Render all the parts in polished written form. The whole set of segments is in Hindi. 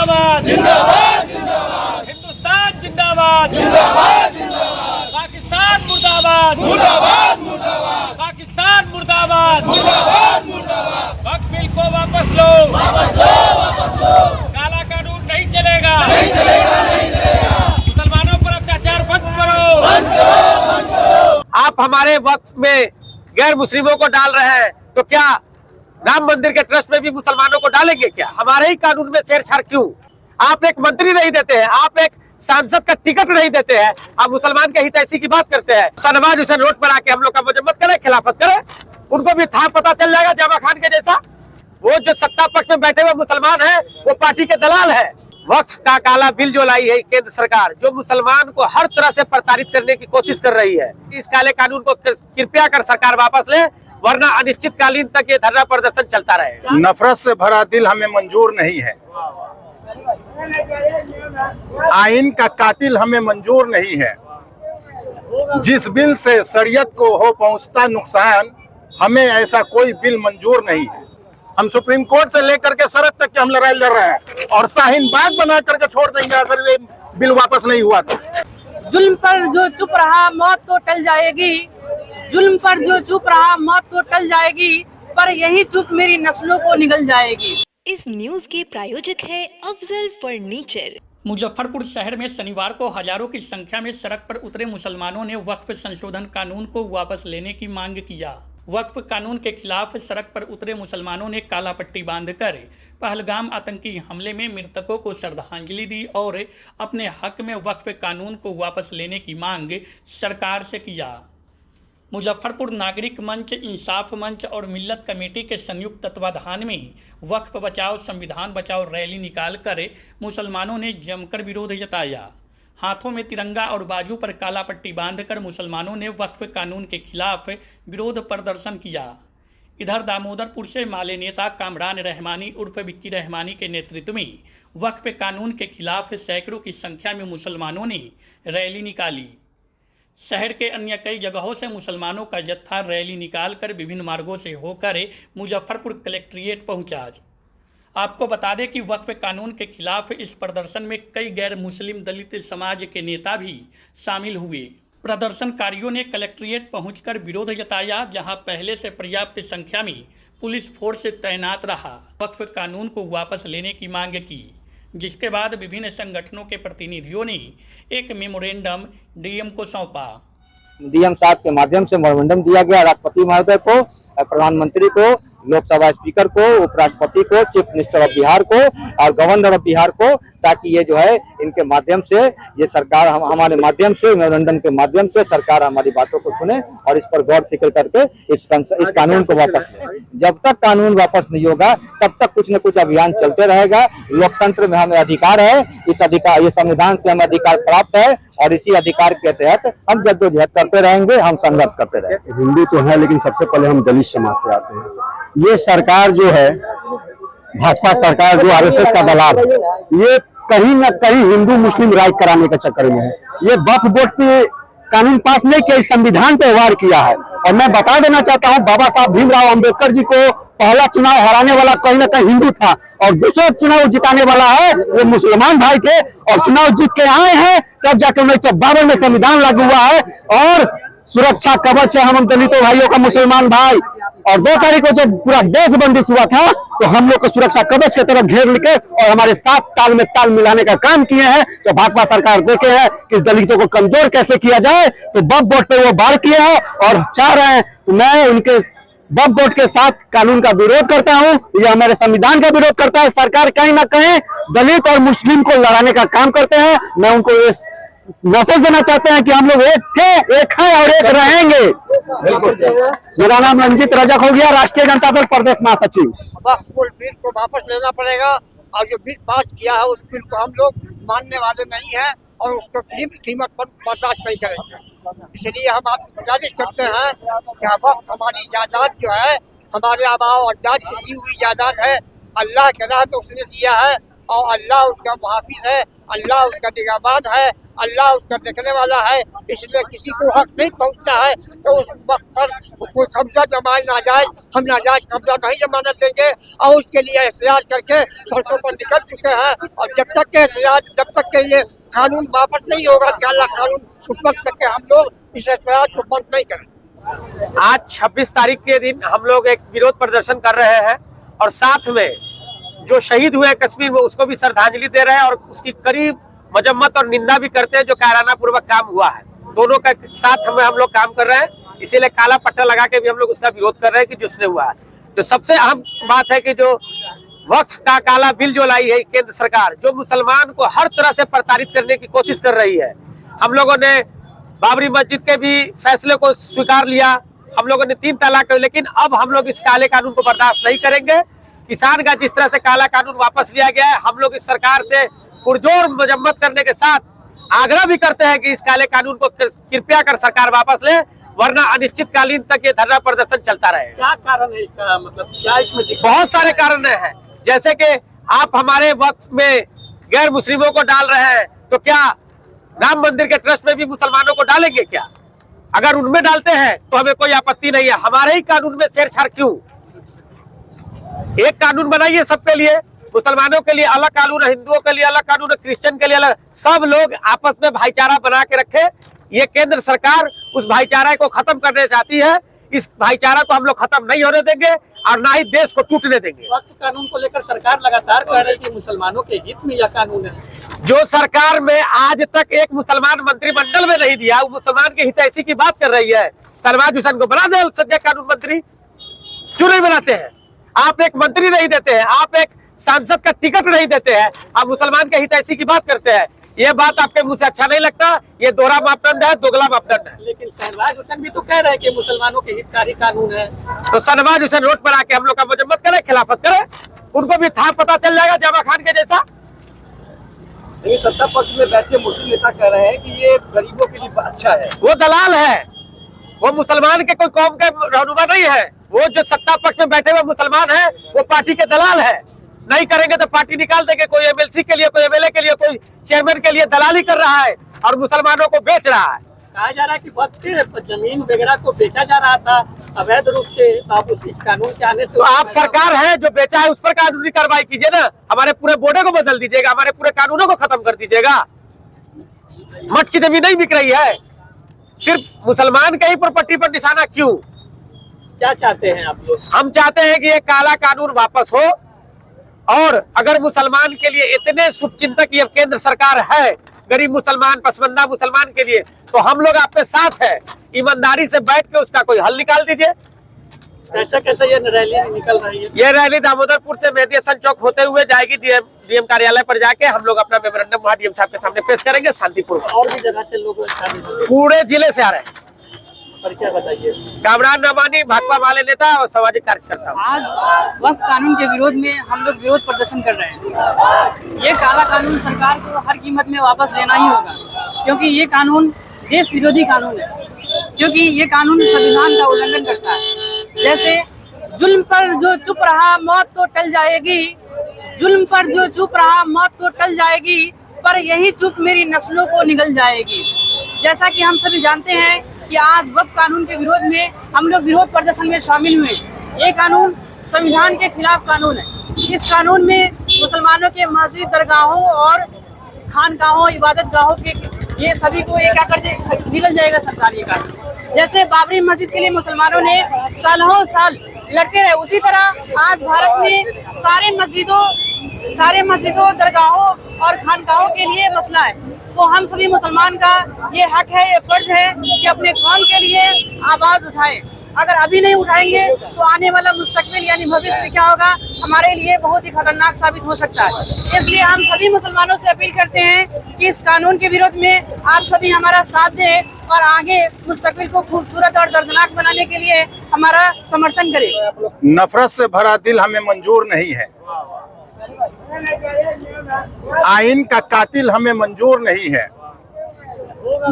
जिंदाबाद जिंदाबाद जिंदाबाद, हिंदुस्तान जिंदाबाद जिंदाबाद जिंदाबाद, पाकिस्तान मुर्दाबाद मुर्दाबाद मुर्दाबाद, पाकिस्तान मुर्दाबाद मुर्दाबाद मुर्दाबाद। वक्फ बिल को वापस लो वापस लो वापस लो, काला कानून नहीं चलेगा नहीं चलेगा नहीं चलेगा, मुसलमानों पर अत्याचार बंद करो बंद करो बंद करो। आप हमारे वक्फ में गैर मुस्लिमों को डाल रहे हैं तो क्या राम मंदिर के ट्रस्ट में भी मुसलमानों को डालेंगे क्या? हमारे ही कानून में छेड़छाड़ क्यों? आप एक मंत्री नहीं देते हैं, आप एक सांसद का टिकट नहीं देते हैं, आप मुसलमान के हितैषी की बात करते हैं। शहनवाज हुसैन रोड पर आके हम लोग का मजम्मत करें, खिलाफत करें, उनको भी था पता चल जाएगा जामा खान के जैसा। वो जो सत्ता पक्ष में बैठे हुए मुसलमान है वो पार्टी के दलाल है। वक्फ का काला बिल जो लाई है केंद्र सरकार, जो मुसलमान को हर तरह से प्रताड़ित करने की कोशिश कर रही है, इस काले कानून को कृपया कर सरकार वापस ले, वरना अनिश्चितकालीन तक ये धरना प्रदर्शन चलता रहेगा। नफरत से भरा दिल हमें मंजूर नहीं है, आइन का कातिल हमें मंजूर नहीं है। जिस बिल से शरीयत को हो पहुंचता नुकसान, हमें ऐसा कोई बिल मंजूर नहीं है। हम सुप्रीम कोर्ट से लेकर के सरहद तक की हम लड़ाई लड़ रहे हैं और शाहीन बाग बना करके छोड़ देंगे अगर ये बिल वापस नहीं हुआ तो। जुल्म पर जो चुप रहा मौत तो टल जाएगी, जुल्म पर जो चुप रहा मौत तो टल जाएगी, पर यही चुप मेरी नस्लों को निगल जाएगी। इस न्यूज के प्रायोजक है अफजल फर्नीचर। मुजफ्फरपुर शहर में शनिवार को हजारों की संख्या में सड़क पर उतरे मुसलमानों ने वक्फ संशोधन कानून को वापस लेने की मांग किया। वक्फ कानून के खिलाफ सड़क पर उतरे मुसलमानों ने काला पट्टी बांधकर पहलगाम आतंकी हमले में मृतकों को श्रद्धांजलि दी और अपने हक में वक्फ कानून को वापस लेने की मांग सरकार से किया। मुजफ्फरपुर नागरिक मंच, इंसाफ मंच और मिल्लत कमेटी के संयुक्त तत्वाधान में वक्फ बचाओ संविधान बचाओ रैली निकालकर मुसलमानों ने जमकर विरोध जताया। हाथों में तिरंगा और बाजू पर काला पट्टी बांधकर मुसलमानों ने वक्फ कानून के खिलाफ विरोध प्रदर्शन किया। इधर दामोदरपुर से माले नेता कामरान रहमानी उर्फ विक्की रहमानी के नेतृत्व में वक्फ कानून के खिलाफ सैकड़ों की संख्या में मुसलमानों ने रैली निकाली। शहर के अन्य कई जगहों से मुसलमानों का जत्था रैली निकालकर विभिन्न मार्गों से होकर मुजफ्फरपुर कलेक्ट्रेट पहुंचा। आपको बता दें कि वक्फ कानून के खिलाफ इस प्रदर्शन में कई गैर मुस्लिम दलित समाज के नेता भी शामिल हुए। प्रदर्शनकारियों ने कलेक्ट्रेट पहुंचकर विरोध जताया, जहां पहले से पर्याप्त संख्या में पुलिस फोर्स तैनात रहा। वक्फ कानून को वापस लेने की मांग की, जिसके बाद विभिन्न संगठनों के प्रतिनिधियों ने एक मेमोरेंडम डीएम को सौंपा। डीएम साहब के माध्यम से मेमोरेंडम दिया गया राष्ट्रपति महोदय को, प्रधानमंत्री को, लोकसभा स्पीकर को, उपराष्ट्रपति को, चीफ मिनिस्टर ऑफ बिहार को और गवर्नर ऑफ बिहार को, ताकि ये जो है इनके माध्यम से ये सरकार हमारे माध्यम से मेमोरेंडम के माध्यम से सरकार हमारी बातों को सुने और इस पर गौर फिक्र करके इस कानून को वापस ले। जब तक कानून वापस नहीं होगा तब तक कुछ न कुछ अभियान चलते रहेगा। लोकतंत्र में हमें अधिकार है, इस अधिकार ये संविधान से हमें अधिकार प्राप्त है और इसी अधिकार के तहत हम जद्दोजहद करते रहेंगे, हम संघर्ष करते रहेंगे। हिंदू तो है लेकिन सबसे पहले हम दलित समाज से आते हैं। ये सरकार जो है भाजपा सरकार जो आरएसएस का दलाल है, ये कहीं न कहीं हिंदू मुस्लिम राइट कराने के चक्कर में है। ये वक्फ बोर्ड पे कानून पास नहीं किया, इस संविधान पे वार किया है। और मैं बता देना चाहता हूँ, बाबा साहब भीमराव अंबेडकर जी को पहला चुनाव हराने वाला कहीं न कहीं हिंदू था और दूसरा चुनाव जिताने वाला है वो मुसलमान भाई थे और चुनाव जीत के आए हैं, तब जाकर 1952 में संविधान लागू हुआ है और सुरक्षा कवच है हम दलितों भाइयों का मुसलमान भाई। और 2 तारीख को जब पूरा देश बंदिश हुआ था तो हम लोग को सुरक्षा कवच की तरफ घेर लेके और हमारे साथ ताल में ताल मिलाने का काम किए हैं। तो भाजपा सरकार देखे हैं कि इस दलितों को कमजोर कैसे किया जाए, तो वक्फ बोर्ड पे वो वार किए हैं और चाह रहे हैं। तो मैं उनके वक्फ बोर्ड के साथ कानून का विरोध करता हूं, ये हमारे संविधान का विरोध करता है। सरकार कहीं ना कहीं दलित और मुस्लिम को लड़ाने का काम करते हैं। मैं उनको ये मैसेज देना चाहते हैं कि हम लोग एक थे, एक हैं और एक रहेंगे। मेरा नाम रंजीत रजक हो गया, राष्ट्रीय जनता दल प्रदेश महासचिव। वक्फ बिल को वापस लेना पड़ेगा और जो बिल पास किया है उस बिल को हम लोग मानने वाले नहीं हैं और उसको किसी भी कीमत पर बर्दाश्त नहीं करेंगे। इसलिए हम आपसे गुजारिश करते हैं कि वक्फ हमारी जायदाद जो है, हमारे आबा और अजदाद की दी हुई जायदाद है, अल्लाह के राह में उसने दिया है और अल्लाह उसका मुहाफिज है। अल्लाह उसका निगहबान है, अल्लाह उसका देखने वाला है। इसलिए किसी को हक नहीं पहुंचता है तो उस वक्त पर कोई कब्जा जमाए नाजायज, हम नाजायज कब्जा नहीं जमाने देंगे और उसके लिए एहतियात करके सड़कों पर निकल चुके हैं। और जब तक के ये कानून वापस नहीं होगा, काला कानून, उस वक्त तक के हम लोग इस एहतियात को बंद नहीं करें। आज 26 तारीख के दिन हम लोग एक विरोध प्रदर्शन कर रहे हैं और साथ में जो शहीद हुए कश्मीर में उसको भी श्रद्धांजलि दे रहे हैं और उसकी करीब मजम्मत और निंदा भी करते हैं जो कायराना पूर्वक काम हुआ है। दोनों का साथ हम लोग काम कर रहे हैं, इसीलिए काला पट्टा लगा के भी हम लोग उसका विरोध कर रहे हैं कि जिसने हुआ है। तो सबसे अहम बात है कि जो वक्फ का काला बिल जो लाई है केंद्र सरकार, जो मुसलमान को हर तरह से प्रताड़ित करने की कोशिश कर रही है। हम लोगों ने बाबरी मस्जिद के भी फैसले को स्वीकार लिया, हम लोगों ने 3 तलाक, लेकिन अब हम लोग इस काले कानून को बर्दाश्त नहीं करेंगे। किसान का जिस तरह से काला कानून वापस लिया गया है, हम लोग इस सरकार से पुरजोर मजम्मत करने के साथ आग्रह भी करते हैं कि इस काले कानून को कृपया कर सरकार वापस ले, वरना अनिश्चितकालीन तक ये धरना प्रदर्शन चलता रहेगा। क्या कारण है इसका, मतलब क्या इसमें बहुत सारे कारण हैं, जैसे कि आप हमारे वक्फ में गैर मुस्लिमों को डाल रहे हैं, तो क्या राम मंदिर के ट्रस्ट में भी मुसलमानों को डालेंगे क्या? अगर उनमें डालते हैं तो हमें कोई आपत्ति नहीं है। हमारे ही कानून में छेड़छाड़ क्यों? एक कानून बनाइए सबके लिए, मुसलमानों के लिए अलग कानून है, हिंदुओं के लिए अलग कानून है, क्रिश्चियन के लिए अलग, सब लोग आपस में भाईचारा बना के रखे। ये केंद्र सरकार उस भाईचारा को खत्म करने चाहती है। इस भाईचारा को हम लोग खत्म नहीं होने देंगे और ना ही देश को टूटने देंगे। वक्फ कानून को लेकर सरकार लगातार कह रही है कि मुसलमानों के हित में यह कानून है। जो सरकार में आज तक एक मुसलमान मंत्रिमंडल में नहीं दिया, वो मुसलमान के हितैषी की बात कर रही है। शहबाज हुसैन को बना दे कानून मंत्री, क्यों नहीं बनाते हैं? आप एक मंत्री नहीं देते हैं, आप एक सांसद का टिकट नहीं देते हैं, आप मुसलमान के हितैषी की बात करते हैं। ये बात आपके मुंह से अच्छा नहीं लगता? ये दोहरा मापदंड है, दोगला मापदंड है। लेकिन शहबाज हुसैन भी तो कह रहे हैं कि मुसलमानों के हितकारी कानून है। तो शहबाज हुसैन रोड पर आके हम लोग का मजम्मत करे, खिलाफत करे, उनको भी था पता चल जाएगा जमा खान के जैसा। लेकिन सत्ता पक्ष में बैठे मुस्लिम नेता कह रहे हैं कि ये गरीबों के लिए अच्छा है। वो दलाल है, वो मुसलमान के कोई कौम के रहनुमा नहीं है। वो जो सत्ता पक्ष में बैठे हुए मुसलमान है, वो पार्टी के दलाल है। नहीं करेंगे तो पार्टी निकाल देंगे। कोई एमएलसी के लिए, कोई एमएलए के लिए, कोई चेयरमैन के लिए दलाली कर रहा है और मुसलमानों को बेच रहा है। कहा जा रहा है कि वक्त जमीन वगैरह को बेचा जा रहा था अवैध रूप से। आप इस कानून के आने से तो आप सरकार है जो बेचा है, उस पर कानूनी कार्रवाई कीजिए ना। हमारे पूरे बोर्डे को बदल दीजिएगा, हमारे पूरे कानूनों को खत्म कर दीजिएगा। मठ की जमीन नहीं बिक रही है, सिर्फ मुसलमान के ही प्रॉपर्टी पर निशाना क्यों? क्या चाहते हैं आप लोग? हम चाहते हैं कि ये काला कानून वापस हो और अगर मुसलमान के लिए इतने शुभचिंतक ये केंद्र सरकार है, गरीब मुसलमान, पसमंदा मुसलमान के लिए, तो हम लोग आपके साथ है। ईमानदारी से बैठ के उसका कोई हल निकाल दीजिए। कैसे कैसे ये रैली निकल रही है? ये रैली दामोदरपुर से मेहदी हसन चौक होते हुए जाएगी डीएम कार्यालय पर जाके हम लोग अपना मेमोरेंडम वहाँ डीएम साहब के सामने पेश करेंगे शांतिपूर्वक। और भी जगह से लोग पूरे जिले से आ रहे हैं। पर क्या बताइए? कामरान नमानी, भाकपा वाले नेता और सामाजिक कार्यकर्ता। आज वक्फ कानून के विरोध में हम लोग विरोध प्रदर्शन कर रहे हैं। ये काला कानून सरकार को हर कीमत में वापस लेना ही होगा, क्योंकि ये कानून देश विरोधी कानून है, क्योंकि ये कानून संविधान का उल्लंघन करता है। जैसे जुल्म पर जो चुप रहा मौत तो टल जाएगी, जुल्म पर जो चुप रहा मौत तो टल जाएगी, पर यही चुप मेरी नस्लों को निगल जाएगी। जैसा कि हम सभी जानते हैं कि आज वक्फ कानून के विरोध में हम लोग विरोध प्रदर्शन में शामिल हुए। ये कानून संविधान के खिलाफ कानून है। इस कानून में मुसलमानों के मस्जिद, दरगाहों और खानगाहों, इबादत गाहों के ये सभी को एक आकर निकल जाएगा सरकार ये कानून। जैसे बाबरी मस्जिद के लिए मुसलमानों ने सालों साल लड़ते रहे, उसी तरह आज भारत में सारे मस्जिदों, दरगाहों और खानगाहों के लिए मसला है। तो हम सभी मुसलमान का ये हक है, ये फर्ज है कि अपने कौम के लिए आवाज उठाएं। अगर अभी नहीं उठाएंगे तो आने वाला मुस्तकबिल यानी भविष्य में क्या होगा, हमारे लिए बहुत ही खतरनाक साबित हो सकता है। इसलिए हम सभी मुसलमानों से अपील करते हैं कि इस कानून के विरोध में आप सभी हमारा साथ दें और आगे मुस्तकबिल को खूबसूरत और दर्दनाक बनाने के लिए हमारा समर्थन करें। नफरत से भरा दिल हमें मंजूर नहीं है, आइन का कातिल हमें मंजूर नहीं है।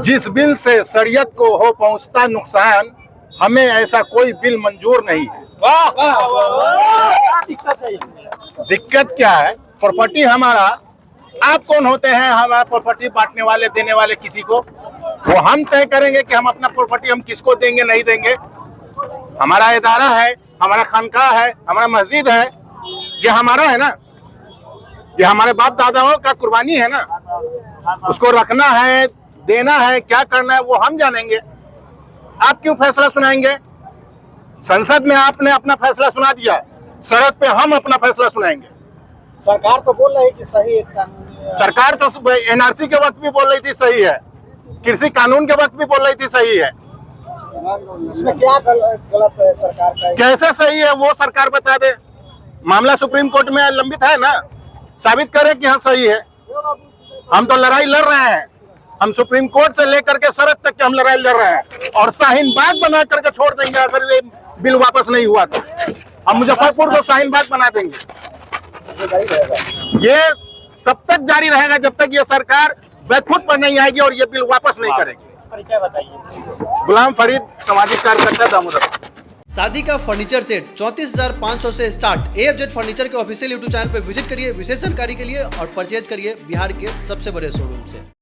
जिस बिल से शरीयत को हो पहुंचता नुकसान, हमें ऐसा कोई बिल मंजूर नहीं है। क्या दिक्कत है इसमें? दिक्कत क्या है? प्रॉपर्टी हमारा आप कौन होते हैं हमारा प्रॉपर्टी बांटने वाले, देने वाले किसी को? वो हम तय करेंगे कि हम अपना प्रॉपर्टी हम किसको देंगे, नहीं देंगे। हमारा इदारा है, हमारा खानका है, हमारा मस्जिद है, ये हमारा है ना, ये हमारे बाप दादाओं का कुर्बानी है ना। उसको रखना है, देना है, क्या करना है वो हम जानेंगे। आप क्यों फैसला सुनाएंगे? संसद में आपने अपना फैसला सुना दिया, सड़क पे हम अपना फैसला सुनाएंगे। सरकार तो बोल रही है कि सही कानून, सरकार तो एनआरसी के वक्त भी बोल रही थी सही है, कृषि कानून के वक्त भी बोल रही थी सही है। इसमें क्या गलत है सरकार का? कैसे सही है वो सरकार बता दे। मामला सुप्रीम कोर्ट में लंबित है ना, साबित करे कि हाँ सही है। हम तो लड़ाई लड़ रहे हैं, हम सुप्रीम कोर्ट से लेकर के सड़क तक हम लड़ाई लड़ रहे हैं, और शाहीन बाग बना करके छोड़ देंगे अगर ये बिल वापस नहीं हुआ तो। हम मुजफ्फरपुर को शाहीन बाग बना देंगे। ये कब तक जारी रहेगा? जब तक ये सरकार बैकफुट पर नहीं आएगी और ये बिल वापस नहीं करेगी। परिचय बताइए। गुलाम फरीद, सामाजिक कार्यकर्ता, दामोदर। शादी का फर्नीचर सेट 34,500 से स्टार्ट। AFZ फर्नीचर के ऑफिशियल YouTube चैनल पर विजिट करिए विशेष जानकारी के लिए और परचेज करिए बिहार के सबसे बड़े शोरूम से।